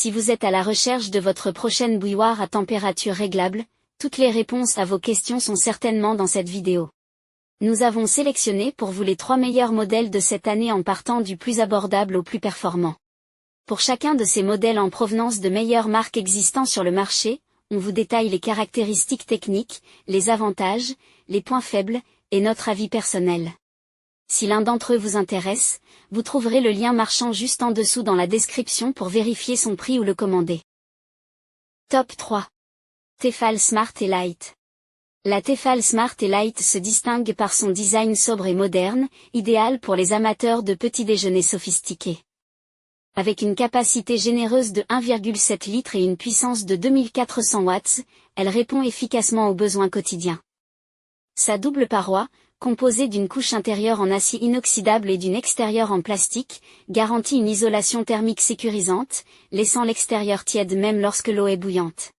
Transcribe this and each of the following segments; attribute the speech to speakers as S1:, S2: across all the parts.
S1: Si vous êtes à la recherche de votre prochaine bouilloire à température réglable, toutes les réponses à vos questions sont certainement dans cette vidéo. Nous avons sélectionné pour vous les 3 meilleurs modèles de cette année en partant du plus abordable au plus performant. Pour chacun de ces modèles en provenance de meilleures marques existant sur le marché, on vous détaille les caractéristiques techniques, les avantages, les points faibles, et notre avis personnel. Si l'un d'entre eux vous intéresse, vous trouverez le lien marchand juste en dessous dans la description pour vérifier son prix ou le commander. Top 3. Tefal Smart et Light. La Tefal Smart et Light se distingue par son design sobre et moderne, idéal pour les amateurs de petits déjeuners sophistiqués. Avec une capacité généreuse de 1,7 litres et une puissance de 2400 watts, elle répond efficacement aux besoins quotidiens. Sa double paroi, composée d'une couche intérieure en acier inoxydable et d'une extérieure en plastique, garantit une isolation thermique sécurisante, laissant l'extérieur tiède même lorsque l'eau est bouillante.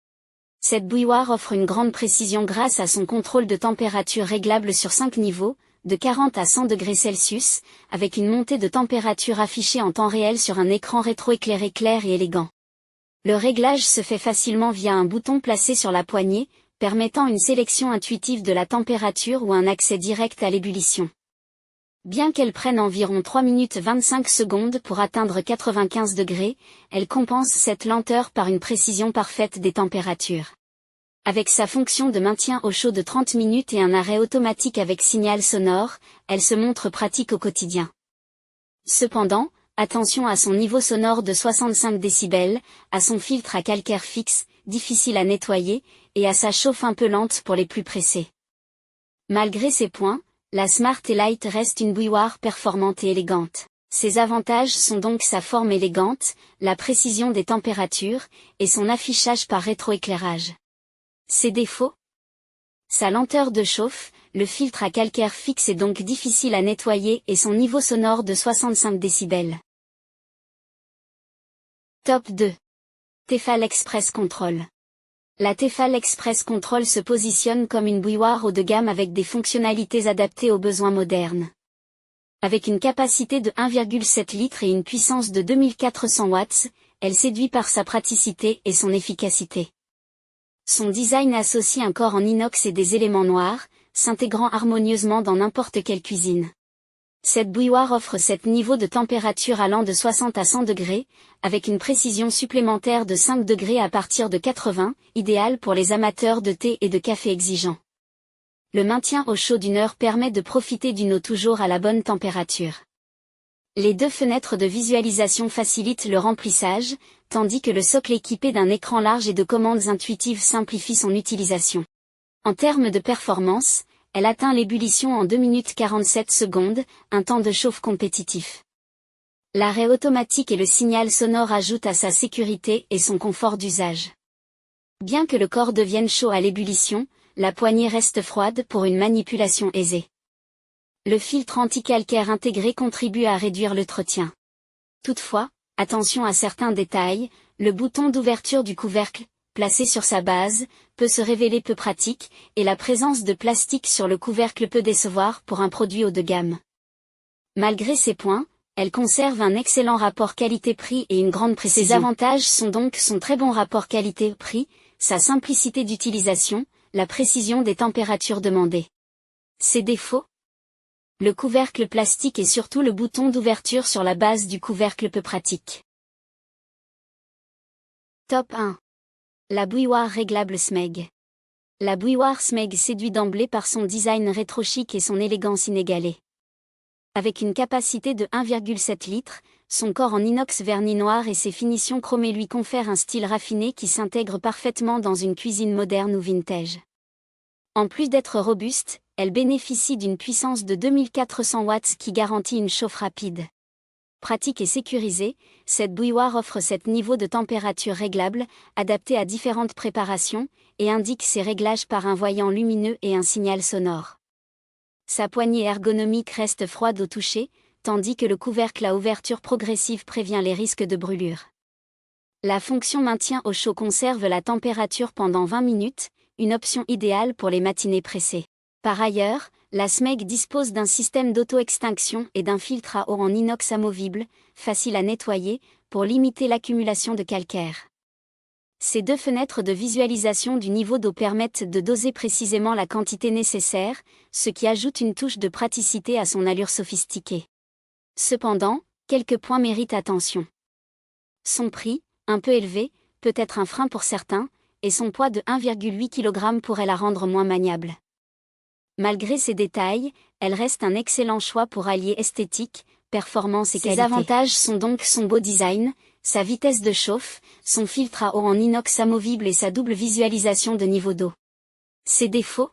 S1: Cette bouilloire offre une grande précision grâce à son contrôle de température réglable sur 5 niveaux, de 40 à 100 degrés Celsius, avec une montée de température affichée en temps réel sur un écran rétroéclairé clair et élégant. Le réglage se fait facilement via un bouton placé sur la poignée, permettant une sélection intuitive de la température ou un accès direct à l'ébullition. Bien qu'elle prenne environ 3 minutes 25 secondes pour atteindre 95 degrés, elle compense cette lenteur par une précision parfaite des températures. Avec sa fonction de maintien au chaud de 30 minutes et un arrêt automatique avec signal sonore, elle se montre pratique au quotidien. Cependant, attention à son niveau sonore de 65 décibels, à son filtre à calcaire fixe, difficile à nettoyer, et à sa chauffe un peu lente pour les plus pressés. Malgré ces points, la Smart et Light reste une bouilloire performante et élégante. Ses avantages sont donc sa forme élégante, la précision des températures, et son affichage par rétroéclairage. Ses défauts? Sa lenteur de chauffe, le filtre à calcaire fixe est donc difficile à nettoyer et son niveau sonore de 65 décibels. Top 2. Tefal Express Control. La Tefal Express Control se positionne comme une bouilloire haut de gamme avec des fonctionnalités adaptées aux besoins modernes. Avec une capacité de 1,7 litres et une puissance de 2400 watts, elle séduit par sa praticité et son efficacité. Son design associe un corps en inox et des éléments noirs, s'intégrant harmonieusement dans n'importe quelle cuisine. Cette bouilloire offre 7 niveaux de température allant de 60 à 100 degrés, avec une précision supplémentaire de 5 degrés à partir de 80, idéal pour les amateurs de thé et de café exigeants. Le maintien au chaud d'une heure permet de profiter d'une eau toujours à la bonne température. Les 2 fenêtres de visualisation facilitent le remplissage, tandis que le socle équipé d'un écran large et de commandes intuitives simplifie son utilisation. En termes de performance, elle atteint l'ébullition en 2 minutes 47 secondes, un temps de chauffe compétitif. L'arrêt automatique et le signal sonore ajoutent à sa sécurité et son confort d'usage. Bien que le corps devienne chaud à l'ébullition, la poignée reste froide pour une manipulation aisée. Le filtre anti-calcaire intégré contribue à réduire le entretien. Toutefois, attention à certains détails, le bouton d'ouverture du couvercle, placé sur sa base, peut se révéler peu pratique, et la présence de plastique sur le couvercle peut décevoir pour un produit haut de gamme. Malgré ces points, elle conserve un excellent rapport qualité-prix et une grande précision. Ses avantages sont donc son très bon rapport qualité-prix, sa simplicité d'utilisation, la précision des températures demandées. Ses défauts? Le couvercle plastique et surtout le bouton d'ouverture sur la base du couvercle peu pratique. Top 1. La bouilloire réglable Smeg. La bouilloire Smeg séduit d'emblée par son design rétro-chic et son élégance inégalée. Avec une capacité de 1,7 litres, son corps en inox verni noir et ses finitions chromées lui confèrent un style raffiné qui s'intègre parfaitement dans une cuisine moderne ou vintage. En plus d'être robuste, elle bénéficie d'une puissance de 2400 watts qui garantit une chauffe rapide. Pratique et sécurisée, cette bouilloire offre 7 niveaux de température réglables, adaptés à différentes préparations, et indique ses réglages par un voyant lumineux et un signal sonore. Sa poignée ergonomique reste froide au toucher, tandis que le couvercle à ouverture progressive prévient les risques de brûlure. La fonction maintien au chaud conserve la température pendant 20 minutes, une option idéale pour les matinées pressées. Par ailleurs, la Smeg dispose d'un système d'auto-extinction et d'un filtre à eau en inox amovible, facile à nettoyer, pour limiter l'accumulation de calcaire. Ces 2 fenêtres de visualisation du niveau d'eau permettent de doser précisément la quantité nécessaire, ce qui ajoute une touche de praticité à son allure sophistiquée. Cependant, quelques points méritent attention. Son prix, un peu élevé, peut être un frein pour certains, et son poids de 1,8 kg pourrait la rendre moins maniable. Malgré ces détails, elle reste un excellent choix pour allier esthétique, performance et qualité. Ses avantages sont donc son beau design, sa vitesse de chauffe, son filtre à eau en inox amovible et sa double visualisation de niveau d'eau. Ses défauts?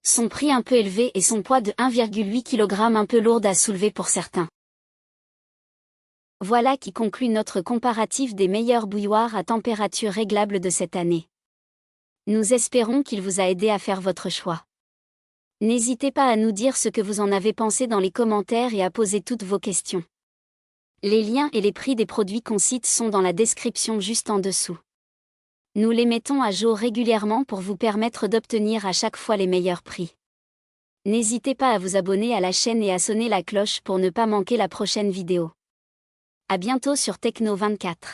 S1: Son prix un peu élevé et son poids de 1,8 kg un peu lourd à soulever pour certains. Voilà qui conclut notre comparatif des meilleurs bouilloires à température réglable de cette année. Nous espérons qu'il vous a aidé à faire votre choix. N'hésitez pas à nous dire ce que vous en avez pensé dans les commentaires et à poser toutes vos questions. Les liens et les prix des produits qu'on cite sont dans la description juste en dessous. Nous les mettons à jour régulièrement pour vous permettre d'obtenir à chaque fois les meilleurs prix. N'hésitez pas à vous abonner à la chaîne et à sonner la cloche pour ne pas manquer la prochaine vidéo. À bientôt sur Techno 24.